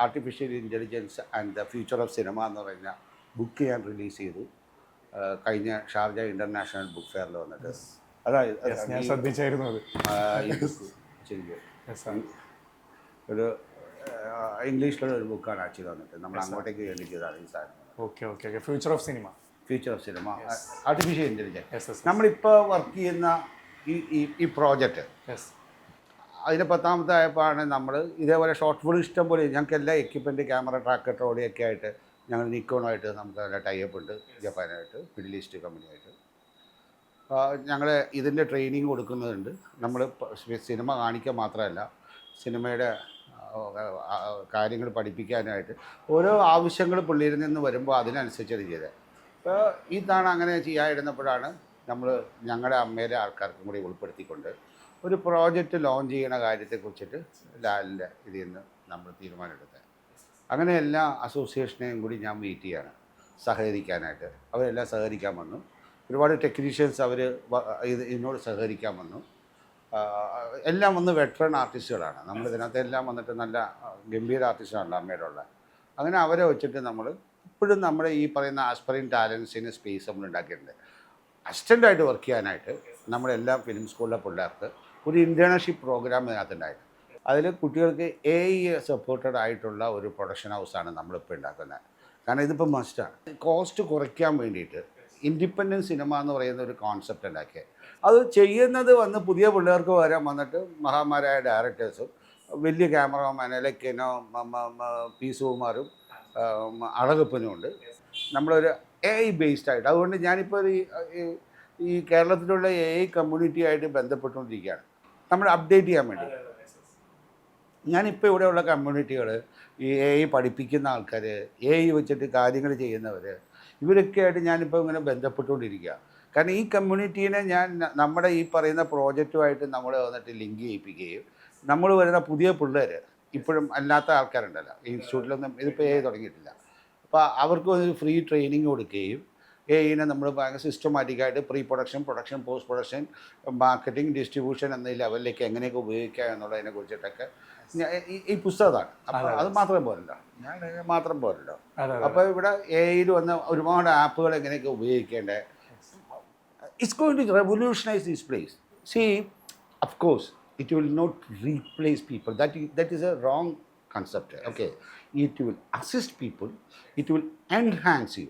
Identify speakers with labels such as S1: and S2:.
S1: Artificial intelligence and the future of cinema എന്ന് പറഞ്ഞ book ഞാൻ റിലീസ് ചെയ്തു കഴിഞ്ഞ ഷാർജ ഇൻ്റർനാഷണൽ ബുക്ക് ഫെയറിൽ വന്നിട്ട്.
S2: ഞാൻ ശ്രദ്ധിച്ചായിരുന്നു അത്.
S1: ഈ ബുക്ക് ശരിക്കും ഒരു ഇംഗ്ലീഷിലുള്ള ഒരു ബുക്കാണ് ആക്ച്വലി വന്നിട്ട് നമ്മൾ അങ്ങോട്ടേക്ക് വേണ്ടി ചെയ്താണ് ഈ സാധനം.
S2: Okay okay okay. Future of cinema,
S1: future of cinema, artificial intelligence. നമ്മളിപ്പോൾ വർക്ക് ചെയ്യുന്ന ഈ പ്രോജക്റ്റ് അതിന് 10ാമത്തെ ആയപ്പോഴാണ് നമ്മൾ ഇതേപോലെ ഷോർട്ട് ഫിലിം ഇഷ്ടം പോലെ ഞങ്ങൾക്ക് എല്ലാ എക്യുപ്മെൻറ്റ് ക്യാമറ ട്രാക്കർ ട്രോളിയൊക്കെ ആയിട്ട് ഞങ്ങൾ നിക്കോണുമായിട്ട് നമുക്ക് നല്ല ടൈപ്പ് ഉണ്ട്, ജപ്പാനായിട്ട്, മിഡിൽ ഈസ്റ്റ് കമ്പനിയായിട്ട്. ഞങ്ങൾ ഇതിൻ്റെ ട്രെയിനിങ് കൊടുക്കുന്നുണ്ട്. നമ്മൾ സിനിമ കാണിക്കുക മാത്രമല്ല സിനിമയുടെ കാര്യങ്ങൾ പഠിപ്പിക്കാനായിട്ട് ഓരോ ആവശ്യങ്ങൾ പുള്ളിയിൽ നിന്ന് വരുമ്പോൾ അതിനനുസരിച്ചത് ചെയ്തത്. അപ്പോൾ ഈ തവണ അങ്ങനെ ചെയ്യാതിരുന്നപ്പോഴാണ് നമ്മൾ ഞങ്ങളുടെ അമ്മയിലെ ആൾക്കാർക്കും കൂടി ഉൾപ്പെടുത്തിക്കൊണ്ട് ഒരു പ്രോജക്റ്റ് ലോഞ്ച് ചെയ്യുന്ന കാര്യത്തെക്കുറിച്ചിട്ട് ലാലിൻ്റെ ഇതിൽ നിന്ന് നമ്മൾ തീരുമാനമെടുത്തത്. അങ്ങനെ എല്ലാ അസോസിയേഷനെയും കൂടി ഞാൻ മീറ്റ് ചെയ്യാണ് സഹകരിക്കാനായിട്ട്. അവരെല്ലാം സഹകരിക്കാൻ വന്നു. ഒരുപാട് ടെക്നീഷ്യൻസ് അവർ ഇതിനോട് സഹകരിക്കാൻ വന്നു. എല്ലാം വന്ന് വെറ്ററൻ ആർട്ടിസ്റ്റുകളാണ്. നമ്മൾ ഇതിനകത്ത് എല്ലാം വന്നിട്ട് നല്ല ഗംഭീര ആർട്ടിസ്റ്റാണല്ലോ അമ്മയുടെ ഉള്ള. അങ്ങനെ അവരെ വെച്ചിട്ട് നമ്മൾ ഇപ്പോഴും നമ്മുടെ ഈ പറയുന്ന ആസ്പയറിംഗ് ടാലൻസിന് സ്പേസ് നമ്മൾ ഉണ്ടാക്കിയിട്ടുണ്ട്. അസിസ്റ്റൻ്റായിട്ട് വർക്ക് ചെയ്യാനായിട്ട് നമ്മുടെ എല്ലാ ഫിലിം സ്കൂളിലെ പിള്ളേർക്ക് ഒരു ഇൻറ്റേൺഷിപ്പ് പ്രോഗ്രാം ഇതിനകത്തുണ്ടായിരുന്നു. അതിൽ കുട്ടികൾക്ക് AI സപ്പോർട്ടഡ് ആയിട്ടുള്ള ഒരു പ്രൊഡക്ഷൻ ഹൗസാണ് നമ്മളിപ്പോൾ ഉണ്ടാക്കുന്നത്. കാരണം ഇതിപ്പോൾ മസ്റ്റാണ്. കോസ്റ്റ് കുറയ്ക്കാൻ വേണ്ടിയിട്ട് ഇൻഡിപെൻഡൻറ്റ് സിനിമ എന്ന് പറയുന്ന ഒരു കോൺസെപ്റ്റ് ഉണ്ടാക്കിയത്. അത് ചെയ്യുന്നത് വന്ന് പുതിയ പിള്ളേർക്ക് വരാൻ വന്നിട്ട് മഹാന്മാരായ ഡയറക്ടേഴ്സും വലിയ ക്യാമറമാൻ ലക്കിനോ പി സുകുമാറും അഴകപ്പനും ഉണ്ട്. നമ്മളൊരു AI ബേസ്ഡ് ആയിട്ട്. അതുകൊണ്ട് ഞാനിപ്പോൾ ഈ കേരളത്തിലുള്ള AI കമ്മ്യൂണിറ്റി ആയിട്ട് ബന്ധപ്പെട്ടുകൊണ്ടിരിക്കുകയാണ് നമ്മൾ അപ്ഡേറ്റ് ചെയ്യാൻ വേണ്ടി. ഞാനിപ്പോൾ ഇവിടെയുള്ള കമ്മ്യൂണിറ്റികൾ ഈ AI പഠിപ്പിക്കുന്ന ആൾക്കാർ, AI വെച്ചിട്ട് കാര്യങ്ങൾ ചെയ്യുന്നവർ, ഇവരൊക്കെ ആയിട്ട് ഞാനിപ്പോൾ ഇങ്ങനെ ബന്ധപ്പെട്ടുകൊണ്ടിരിക്കുക. കാരണം ഈ കമ്മ്യൂണിറ്റീനെ ഞാൻ നമ്മുടെ ഈ പറയുന്ന പ്രോജക്റ്റുമായിട്ട് നമ്മൾ വന്നിട്ട് ലിങ്ക് ചെയ്യിപ്പിക്കുകയും നമ്മൾ വരുന്ന പുതിയ പിള്ളേർ ഇപ്പോഴും അല്ലാത്ത ആൾക്കാരുണ്ടല്ലോ ഈ ഇൻസ്റ്റിറ്റ്യൂട്ടിലൊന്നും ഇതിപ്പോൾ AI തുടങ്ങിയിട്ടില്ല. അപ്പോൾ അവർക്ക് ഒരു ഫ്രീ ട്രെയിനിങ് കൊടുക്കുകയും AIനെ നമ്മൾ ഭയങ്കര സിസ്റ്റമാറ്റിക്കായിട്ട് pre production, production, post production, marketing, distribution എന്ന ലെവലിലേക്ക് എങ്ങനെയൊക്കെ ഉപയോഗിക്കാം എന്നുള്ളതിനെ കുറിച്ചിട്ടൊക്കെ ഈ പുസ്തകമാണ്. അപ്പോൾ അത് മാത്രം പോരല്ലോ, ഞാൻ മാത്രം പോരല്ലോ. അപ്പോൾ ഇവിടെ AIയിൽ വന്ന ഒരുപാട് ആപ്പുകൾ എങ്ങനെയൊക്കെ ഉപയോഗിക്കേണ്ടത്. It's going to revolutionize this place. See of course it will not replace people. That is a wrong concept. Okay, it will assist people, it will enhance you.